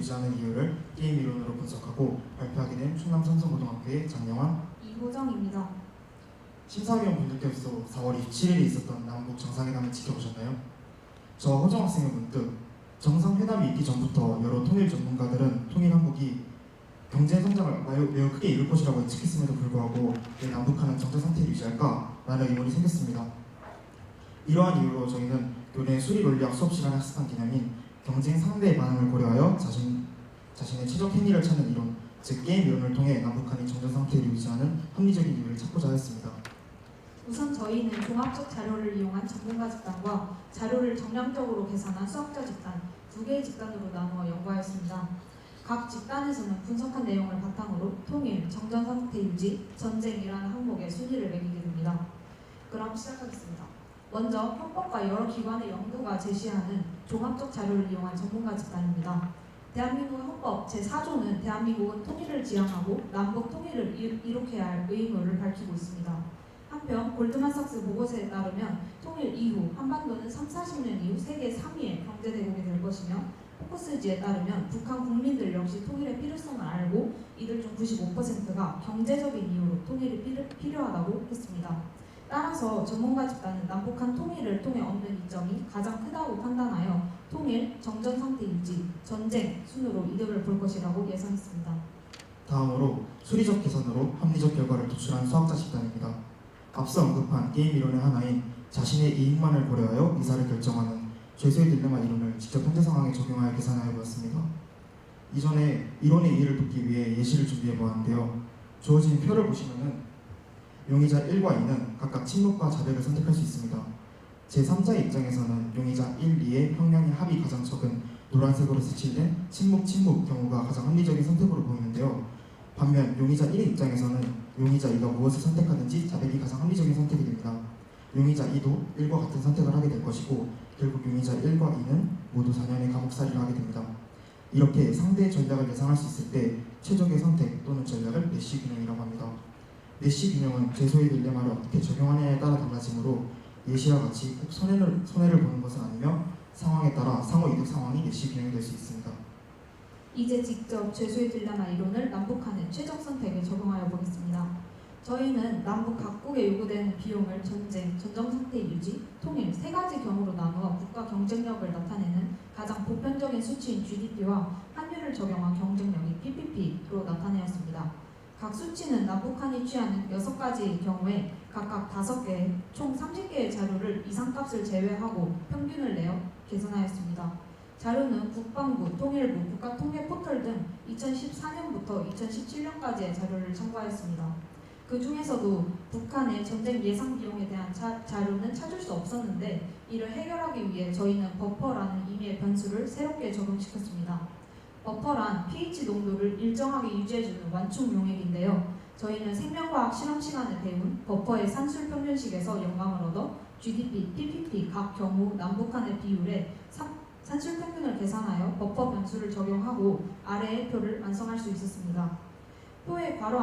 유지하는 이유를 게임 이론으로 분석하고 발표하게 된 충남 삼성고등학교의 장영환, 이호정입니다. 심사위원 분들께서 4월 27일에 있었던 남북 정상회담을 지켜보셨나요? 저 호정 학생은 문득 정상회담이 있기 전부터 여러 통일 전문가들은 통일 한국이 경제 성장을 매우 크게 이룰 것이라고 예측했음에도 불구하고 왜 남북한은 정전 상태를 유지할까라는 의문이 생겼습니다. 이러한 이유로 저희는 교내 수리 논리학 수업 시간에 학습한 개념인 경쟁 상대의 반응을 고려하여 자신의 최적 행위를 찾는 이론, 즉 게임 이론을 통해 남북한이 정전 상태를 유지하는 합리적인 이유를 찾고자 하였습니다. 우선 저희는 종합적 자료를 이용한 전문가 집단과 자료를 정량적으로 계산한 수학자 집단 두 개의 집단으로 나누어 연구하였습니다. 각 집단에서는 분석한 내용을 바탕으로 통일, 정전 상태 유지, 전쟁이라는 항목의 순위를 매기게 됩니다. 그럼 시작하겠습니다. 먼저 헌법과 여러 기관의 연구가 제시하는 종합적 자료를 이용한 전문가 집단입니다. 대한민국 헌법 제4조는 대한민국은 통일을 지향하고 남북 통일을 이룩해야 할 의무를 밝히고 있습니다. 한편 골드만삭스 보고서에 따르면 통일 이후 한반도는 30-40년 이후 세계 3위의 경제대국이 될 것이며 포커스지에 따르면 북한 국민들 역시 통일의 필요성을 알고 이들 중 95%가 경제적인 이유로 통일이 필요하다고 했습니다. 따라서 전문가 집단은 남북한 통일을 통해 얻는 이점이 가장 크다고 판단하여 통일, 정전 상태 유지, 전쟁 순으로 이득을 볼 것이라고 예상했습니다. 다음으로 수리적 계산으로 합리적 결과를 도출한 수학자 집단입니다. 앞서 언급한 게임 이론의 하나인 자신의 이익만을 고려하여 이사를 결정하는 죄수의 딜레마 이론을 직접 현재 상황에 적용하여 계산하여 보았습니다. 이전에 이론의 이해를 돕기 위해 예시를 준비해 보았는데요. 주어진 표를 보시면은 용의자 1과 2는 각각 침묵과 자백을 선택할 수 있습니다. 제3자의 입장에서는 용의자 1, 2의 형량의 합이 가장 적은 노란색으로 색칠된 침묵 경우가 가장 합리적인 선택으로 보이는데요. 반면 용의자 1의 입장에서는 용의자 2가 무엇을 선택하든지 자백이 가장 합리적인 선택이 됩니다. 용의자 2도 1과 같은 선택을 하게 될 것이고 결국 용의자 1과 2는 모두 4년의 감옥살이를 하게 됩니다. 이렇게 상대의 전략을 예상할 수 있을 때 최적의 선택 또는 전략을 내시 균형이라고 합니다. 내시 균형은 죄수의 딜레마를 어떻게 적용하느냐에 따라 달라지므로 예시와 같이 꼭 손해를 보는 것은 아니며 상황에 따라 상호 이득 상황이 내시 균형이 될 수 있습니다. 이제 직접 죄수의 딜레마 이론을 남북한의 최적 선택에 적용하여 보겠습니다. 저희는 남북 각국에 요구되는 비용을 전쟁, 전정상태 유지, 통일 세 가지 경우로 나누어 국가 경쟁력을 나타내는 가장 보편적인 수치인 GDP와 환율을 적용한 경쟁력인 PPP로 나타내었습니다. 각 수치는 남북한이 취하는 6가지의 경우에 각각 5개, 총 30개의 자료를 이상값을 제외하고 평균을 내어 계산하였습니다. 자료는 국방부, 통일부, 국가통계포털 등 2014년부터 2017년까지의 자료를 참고하였습니다. 그 중에서도 북한의 전쟁 예상 비용에 대한 자료는 찾을 수 없었는데 이를 해결하기 위해 저희는 버퍼라는 임의의 변수를 새롭게 적용시켰습니다. 버퍼란 pH 농도를 일정하게 유지해주는 완충 용액인데요. 저희는 생명과학 실험 시간에 배운 버퍼의 산술 평균식에서 영감을 얻어 GDP, PPP 각 경우 남북한의 비율에 산술 평균을 계산하여 버퍼 변수를 적용하고 아래의 표를 완성할 수 있었습니다. 표의 괄호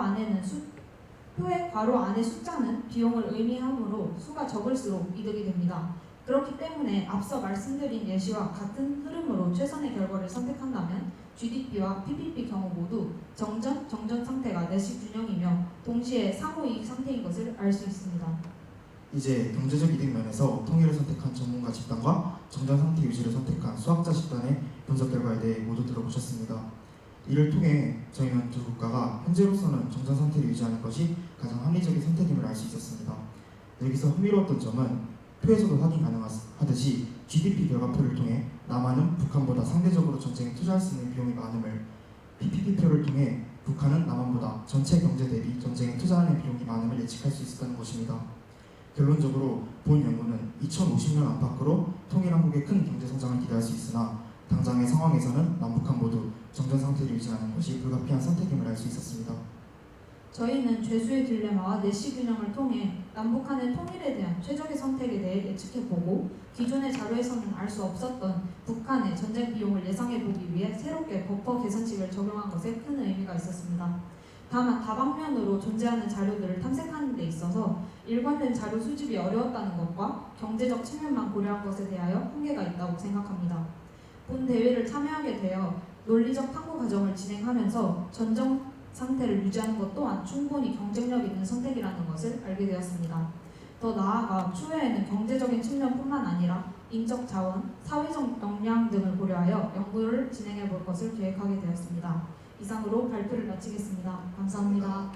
안의 숫자는 비용을 의미하므로 수가 적을수록 이득이 됩니다. 그렇기 때문에 앞서 말씀드린 예시와 같은 흐름으로 최선의 결과를 선택한다면 GDP와 PPP 경우 모두 정전 상태가 내시 균형이며 동시에 상호이익 상태인 것을 알 수 있습니다. 이제 경제적 이득 면에서 통일을 선택한 전문가 집단과 정전 상태 유지를 선택한 수학자 집단의 분석 결과에 대해 모두 들어보셨습니다. 이를 통해 저희는 두 국가가 현재로서는 정전 상태를 유지하는 것이 가장 합리적인 선택임을 알 수 있었습니다. 여기서 흥미로웠던 점은 표에서도 확인 가능하듯이 GDP 결과표를 통해 남한은 북한보다 상대적으로 전쟁에 투자할 수 있는 비용이 많음을, PPP표를 통해 북한은 남한보다 전체 경제 대비 전쟁에 투자하는 비용이 많음을 예측할 수 있었다는 것입니다. 결론적으로 본 연구는 2050년 안팎으로 통일 한국의 큰 경제 성장을 기대할 수 있으나 당장의 상황에서는 남북한 모두 정전 상태를 유지하는 것이 불가피한 선택임을 알 수 있었습니다. 저희는 죄수의 딜레마와 내시 균형을 통해 남북한의 통일에 대한 최적의 선택에 대해 예측해보고 기존의 자료에서는 알 수 없었던 북한의 전쟁 비용을 예상해보기 위해 새롭게 버퍼 계산식을 적용한 것에 큰 의미가 있었습니다. 다만 다방면으로 존재하는 자료들을 탐색하는 데 있어서 일관된 자료 수집이 어려웠다는 것과 경제적 측면만 고려한 것에 대하여 한계가 있다고 생각합니다. 본 대회를 참여하게 되어 논리적 탐구 과정을 진행하면서 전정 상태를 유지하는 것 또한 충분히 경쟁력 있는 선택이라는 것을 알게 되었습니다. 더 나아가 추후에는 경제적인 측면뿐만 아니라 인적 자원, 사회적 역량 등을 고려하여 연구를 진행해 볼 것을 계획하게 되었습니다. 이상으로 발표를 마치겠습니다. 감사합니다.